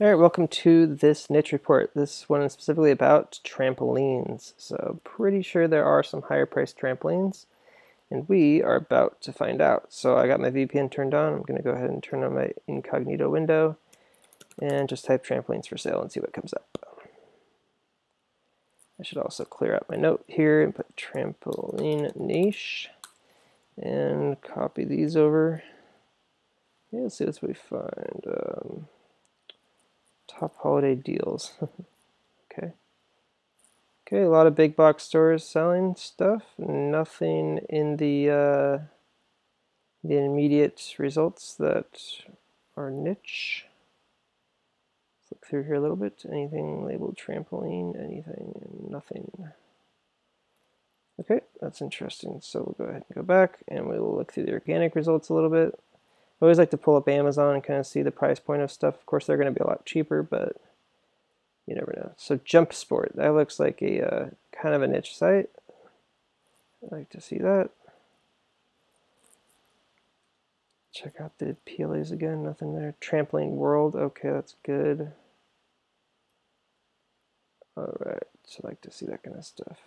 All right, welcome to this niche report. This one is specifically about trampolines. So pretty sure there are some higher priced trampolines, and we are about to find out. So I got my VPN turned on. I'm going to go ahead and turn on my incognito window and just type trampolines for sale and see what comes up. I should also clear out my note here and put trampoline niche and copy these over. Yeah, let's see what we find. Top holiday deals. Okay. Okay, a lot of big box stores selling stuff. Nothing in the immediate results that are niche. Let's look through here a little bit. Anything labeled trampoline? Anything? Nothing. Okay, that's interesting. So we'll go ahead and go back, and we will look through the organic results a little bit. I always like to pull up Amazon and kind of see the price point of stuff. Of course, they're going to be a lot cheaper, but you never know. So Jump Sport, that looks like a kind of a niche site. I'd like to see that. Check out the PLAs again, nothing there. Trampoline World, okay, that's good. Alright, so I'd like to see that kind of stuff.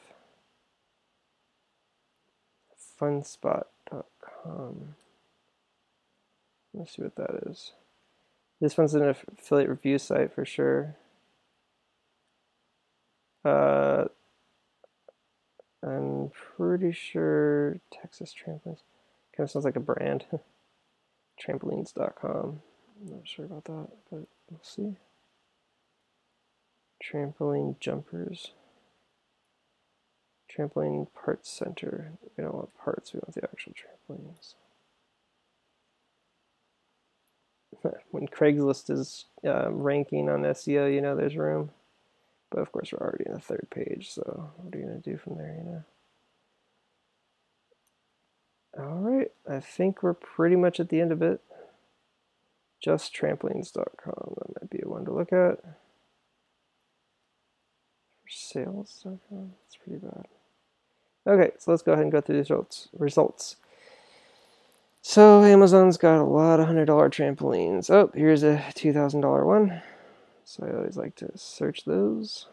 Funspot.com. Let's see what that is. This one's an affiliate review site for sure. I'm pretty sure Texas Trampolines kind of sounds like a brand. Trampolines.com. I'm not sure about that, but we'll see. Trampoline jumpers. Trampoline parts center. We don't want parts, we want the actual trampolines. When Craigslist is ranking on SEO, you know there's room. But of course, we're already in the third page, so what are you going to do from there, you know? Alright, I think we're pretty much at the end of it. Justtrampolines.com, that might be a one to look at. For sales.com, that's pretty bad. Okay, so let's go ahead and go through the results. So Amazon's got a lot of $100 trampolines. Oh, here's a $2,000 one. So I always like to search those.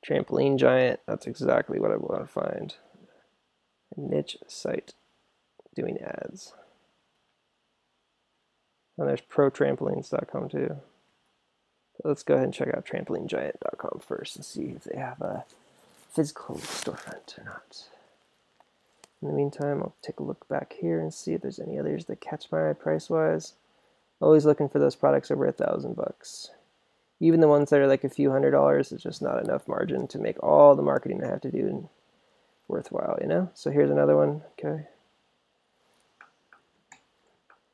Trampoline Giant, that's exactly what I want to find. A niche site doing ads. And there's protrampolines.com too. So let's go ahead and check out trampolinegiant.com first and see if they have a physical storefront or not. In the meantime, I'll take a look back here and see if there's any others that catch my eye price-wise. Always looking for those products over $1,000. Even the ones that are like a few $100s, it's just not enough margin to make all the marketing I have to do worthwhile, you know? So here's another one, okay.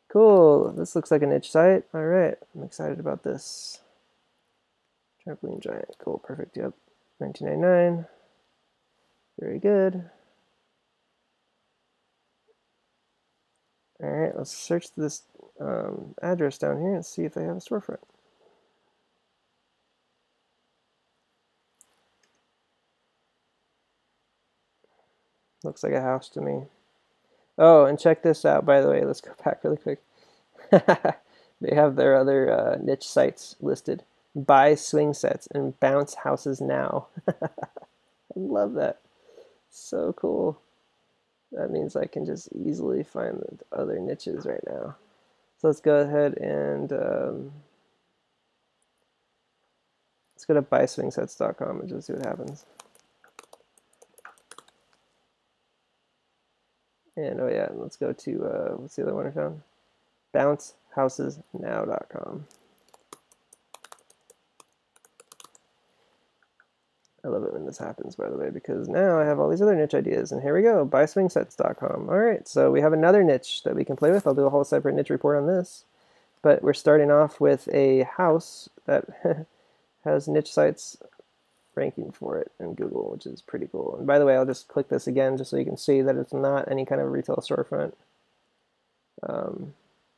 Cool, this looks like a niche site. All right, I'm excited about this. Trampoline Giant, cool, perfect, yep. $19.99, very good. All right, let's search this address down here and see if they have a storefront. Looks like a house to me. Oh, and check this out, by the way. Let's go back really quick. They have their other niche sites listed. Buy swing sets and bounce houses now. I love that. So cool. That means I can just easily find the other niches right now. So let's go ahead and let's go to buyswingsets.com and just see what happens. And oh yeah, let's go to what's the other one I found? BounceHousesNow.com. I love it when this happens, by the way, because now I have all these other niche ideas. And here we go, buyswingsets.com. All right, so we have another niche that we can play with. I'll do a whole separate niche report on this. But we're starting off with a house that has niche sites ranking for it in Google, which is pretty cool. And by the way, I'll just click this again just so you can see that it's not any kind of retail storefront.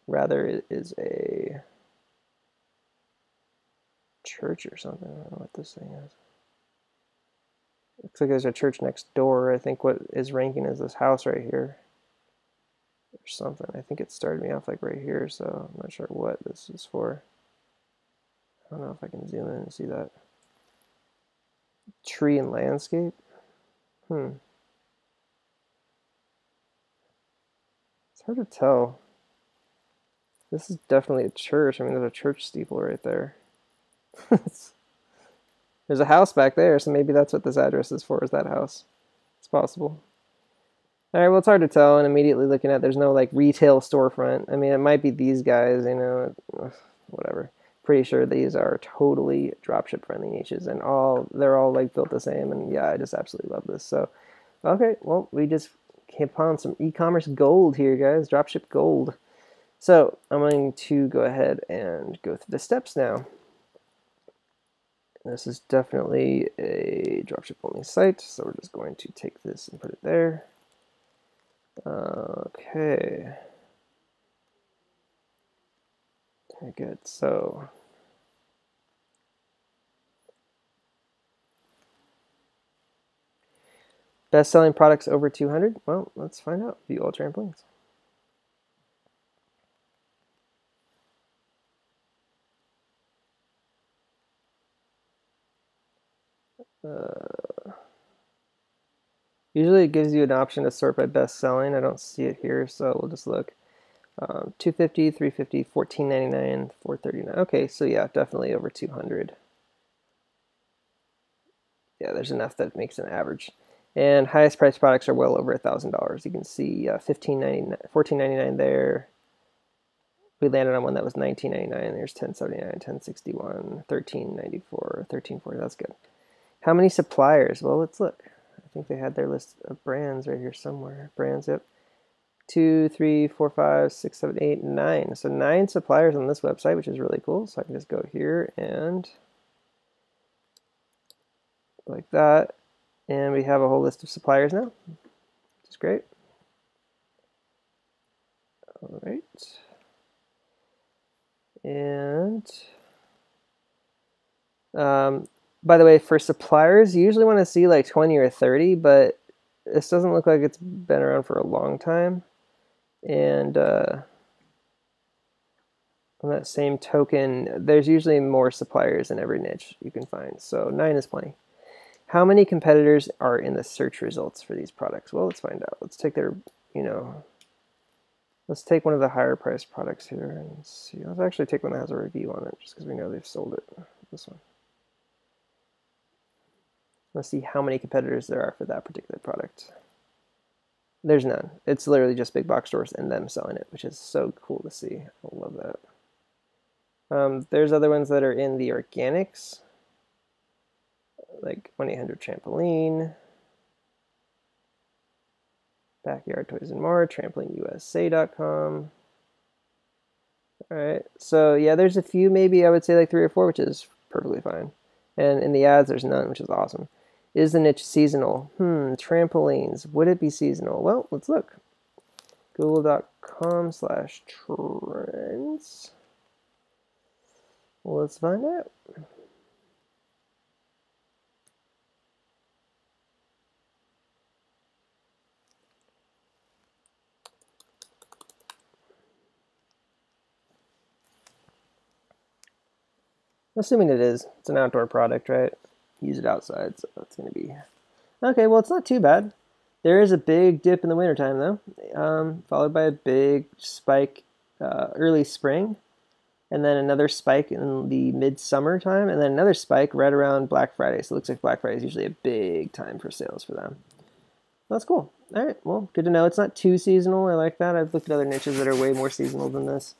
Rather, it is a church or something. I don't know what this thing is. Looks like there's a church next door. I think what is ranking is this house right here. or something. I think it started me off like right here, so I'm not sure what this is for. I don't know if I can zoom in and see that. Tree and landscape? It's hard to tell. This is definitely a church. I mean, there's a church steeple right there. There's a house back there, so maybe that's what this address is for, is that house. It's possible. All right, well, it's hard to tell, and immediately looking at, there's no, like, retail storefront. I mean, it might be these guys, you know, whatever. Pretty sure these are totally dropship friendly niches, and they're all, like, built the same, and yeah, I just absolutely love this. So, okay, well, we just came upon some e-commerce gold here, guys, dropship gold. So, I'm going to go ahead and go through the steps now. This is definitely a dropship only site, so we're just going to take this and put it there. Okay. Very good. So best-selling products over 200? Well, let's find out. View all trampolines. Usually it gives you an option to sort by best selling. I don't see it here, so we'll just look. 250, 350, 14.99, 439. Okay, so yeah, definitely over 200. Yeah, there's enough that makes an average. And highest price products are well over $1,000. You can see $14.99 there. We landed on one that was $19.99. There's $10.79, $10.61, $13.94, $13.40. That's good. How many suppliers? Well, let's look. I think they had their list of brands right here somewhere. Brands, yep. 2, 3, 4, 5, 6, 7, 8, 9. So 9 suppliers on this website, which is really cool. So I can just go here and like that. And we have a whole list of suppliers now, which is great. All right. And by the way, for suppliers, you usually want to see like 20 or 30, but this doesn't look like it's been around for a long time. And on that same token, there's usually more suppliers in every niche you can find. So 9 is plenty. How many competitors are in the search results for these products? Well, let's find out. Let's take their, let's take one of the higher priced products here and see. Let's actually take one that has a review on it just because we know they've sold it. This one. Let's see how many competitors there are for that particular product. There's none. It's literally just big box stores and them selling it, which is so cool to see. I love that. There's other ones that are in the organics, like 1-800-Trampoline, Backyard Toys and More, TrampolineUSA.com. All right, so yeah, there's a few, maybe I would say like 3 or 4, which is perfectly fine. And in the ads, there's none, which is awesome. Is the niche seasonal? Trampolines. Would it be seasonal? Well, let's look. Google.com/trends. Let's find out. Assuming it is. It's an outdoor product, right? Use it outside, so it's going to be... Okay, well, it's not too bad. There is a big dip in the wintertime, though, followed by a big spike early spring, and then another spike in the midsummer time, and then another spike right around Black Friday. So it looks like Black Friday is usually a big time for sales for them. That's cool. All right, well, good to know. It's not too seasonal. I like that. I've looked at other niches that are way more seasonal than this.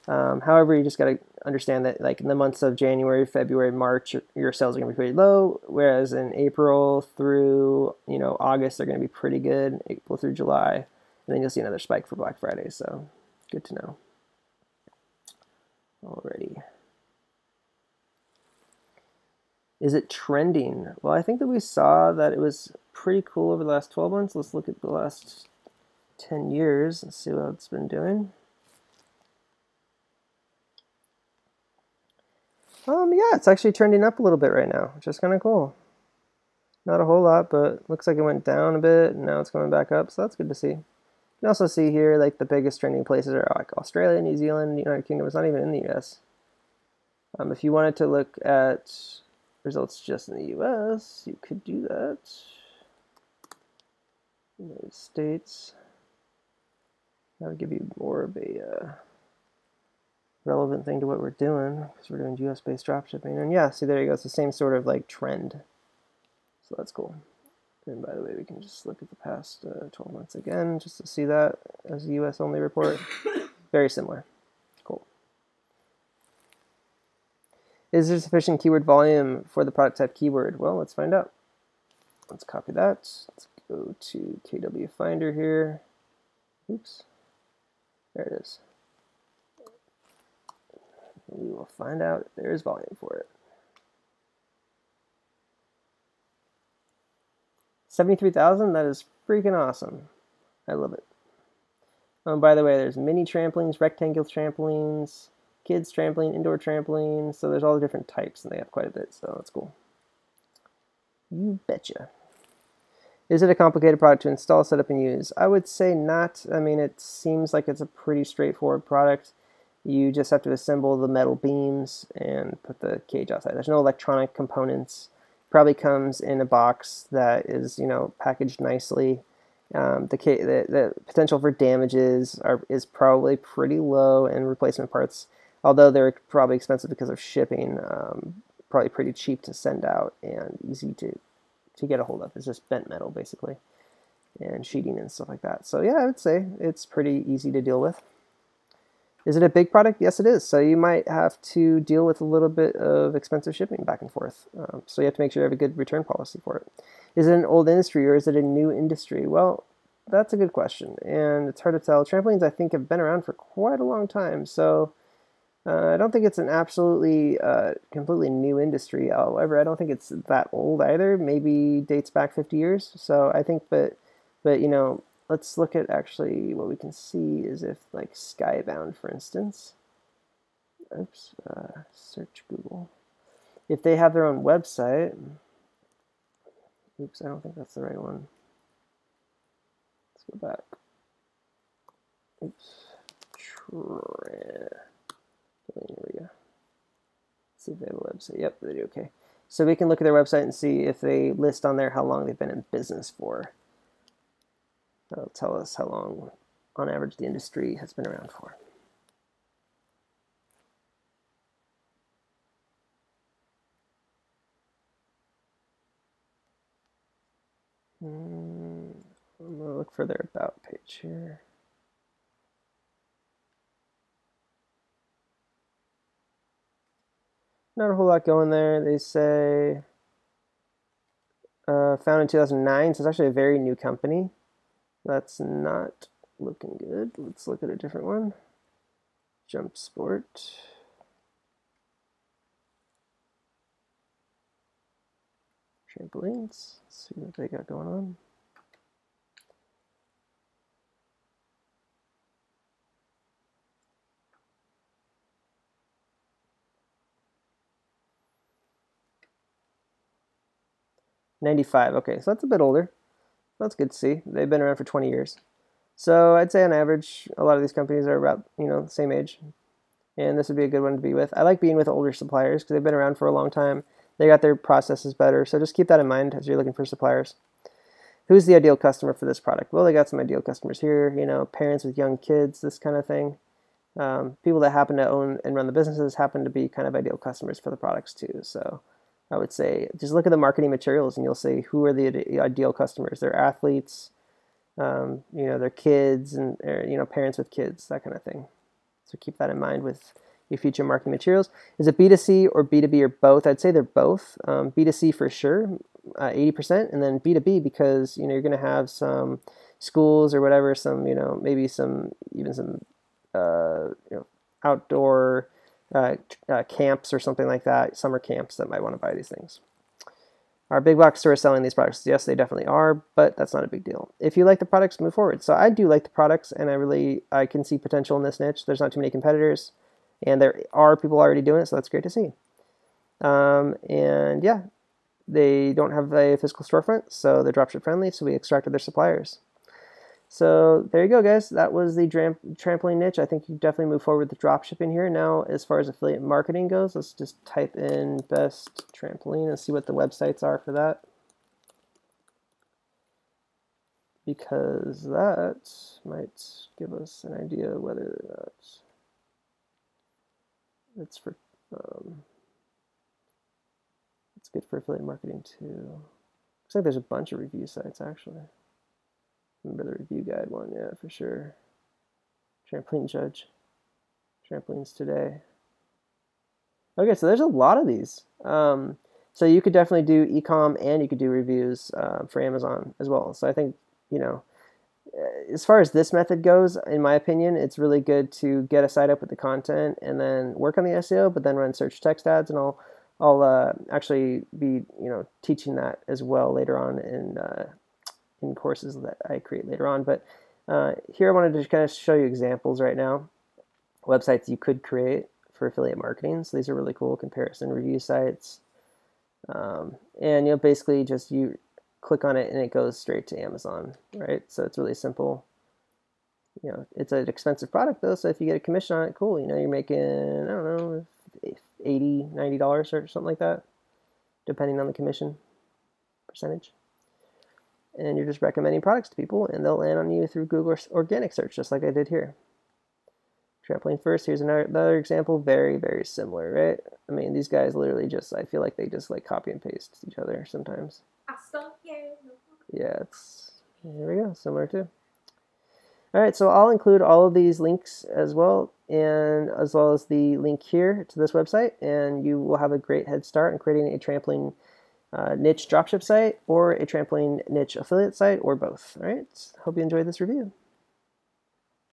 However, you just got to understand that, like in the months of January, February, March, your sales are going to be pretty low, whereas in April through August, they're going to be pretty good. April through July, and then you'll see another spike for Black Friday. So, good to know. Alrighty. Is it trending? Well, I think that we saw that it was pretty cool over the last 12 months. Let's look at the last 10 years and see what it's been doing. Yeah, it's actually trending up a little bit right now, which is kind of cool. Not a whole lot, but looks like it went down a bit, and now it's coming back up, so that's good to see. can also see here like the biggest trending places are like Australia, New Zealand, United Kingdom. It's not even in the US. If you wanted to look at results just in the US, you could do that. United States. That would give you more of a relevant thing to what we're doing, because we're doing US-based dropshipping. And yeah, see, there you go. It's the same sort of like trend. So that's cool. And by the way, we can just look at the past 12 months again, just to see that as a US-only report. Very similar. Cool. Is there sufficient keyword volume for the product type keyword? Well, let's find out. Let's copy that. Let's go to KW Finder here. Oops. There it is. We will find out if there is volume for it. 73,000, that is freaking awesome. I love it. By the way, there's mini trampolines, rectangular trampolines, kids trampoline, indoor trampolines. So there's all the different types, and they have quite a bit, so that's cool. You betcha. Is it a complicated product to install, set up, and use? I would say not. I mean, it seems like it's a pretty straightforward product. You just have to assemble the metal beams and put the cage outside. There's no electronic components. Probably comes in a box that is, packaged nicely. The potential for damages is probably pretty low, and replacement parts, although they're probably expensive because of shipping, probably pretty cheap to send out and easy to get a hold of. It's just bent metal basically, and sheeting and stuff like that. So yeah, I would say it's pretty easy to deal with. Is it a big product? Yes, it is. So you might have to deal with a little bit of expensive shipping back and forth. So you have to make sure you have a good return policy for it. Is it an old industry or is it a new industry? Well, that's a good question, and it's hard to tell. Trampolines, I think, have been around for quite a long time, so I don't think it's an absolutely completely new industry. However, I don't think it's that old either. Maybe dates back 50 years. So I think, but let's look at actually what we can see is if like Skybound, for instance. Oops, search Google. If they have their own website. Oops, I don't think that's the right one. Let's go back. Oops. Here we go. Let's see if they have a website. Yep, they do. Okay. So we can look at their website and see if they list on there how long they've been in business for. That'll tell us how long, on average, the industry has been around for. I'm going to look for their About page here. Not a whole lot going there. They say founded in 2009, so it's actually a very new company. That's not looking good. Let's look at a different one. Jump Sport. Trampolines. Let's see what they got going on. '95. Okay, so that's a bit older. That's good to see. They've been around for 20 years. So I'd say on average, a lot of these companies are about, the same age. And this would be a good one to be with. I like being with older suppliers because they've been around for a long time. They got their processes better. So just keep that in mind as you're looking for suppliers. Who's the ideal customer for this product? Well, they got some ideal customers here, parents with young kids, this kind of thing. People that happen to own and run the businesses happen to be kind of ideal customers for the products too. So I would say just look at the marketing materials and you'll see who are the ideal customers. They're athletes, they're kids and, parents with kids, that kind of thing. So keep that in mind with your future marketing materials. Is it B2C or B2B or both? I'd say they're both. B2C for sure, 80%, and then B2B because, you're going to have some schools or whatever, some, maybe some outdoor camps or something like that, summer camps that might want to buy these things. Are big box stores selling these products? Yes, they definitely are, but that's not a big deal. If you like the products, move forward. So I do like the products, and I can see potential in this niche. There's not too many competitors, and there are people already doing it, so that's great to see. And yeah, they don't have a physical storefront, so they're dropship friendly, so we extracted their suppliers. So there you go, guys. That was the trampoline niche. I think you definitely move forward with the drop shipping here. Now, as far as affiliate marketing goes, let's just type in best trampoline and see what the websites are for that. Because that might give us an idea whether that's it's for it's good for affiliate marketing too. Looks like there's a bunch of review sites actually. Remember the review guide one, yeah, for sure. Trampoline Judge, Trampolines Today. Okay, so there's a lot of these. So you could definitely do e-com and you could do reviews for Amazon as well. So I think, you know, as far as this method goes, in my opinion, it's really good to get a site up with the content and then work on the SEO, but then run search text ads, and I'll actually be teaching that as well later on in courses that I create later on. But here I wanted to kind of show you examples right now, websites you could create for affiliate marketing. So these are really cool comparison review sites, and basically just you click on it and it goes straight to Amazon, right? So it's really simple. It's an expensive product though, so if you get a commission on it, cool. You're making, I don't know, $80, $90 or something like that, depending on the commission percentage. And you're just recommending products to people, and they'll land on you through Google organic search, just like I did here. Trampoline first. Here's another example, very, very similar, right? I mean, these guys literally I feel like they just like copy and paste each other sometimes. Yeah, here we go, similar too. All right, so I'll include all of these links as well, and as well as the link here to this website, and you will have a great head start in creating a trampoline niche dropship site or a trampoline niche affiliate site or both. All right, hope you enjoyed this review.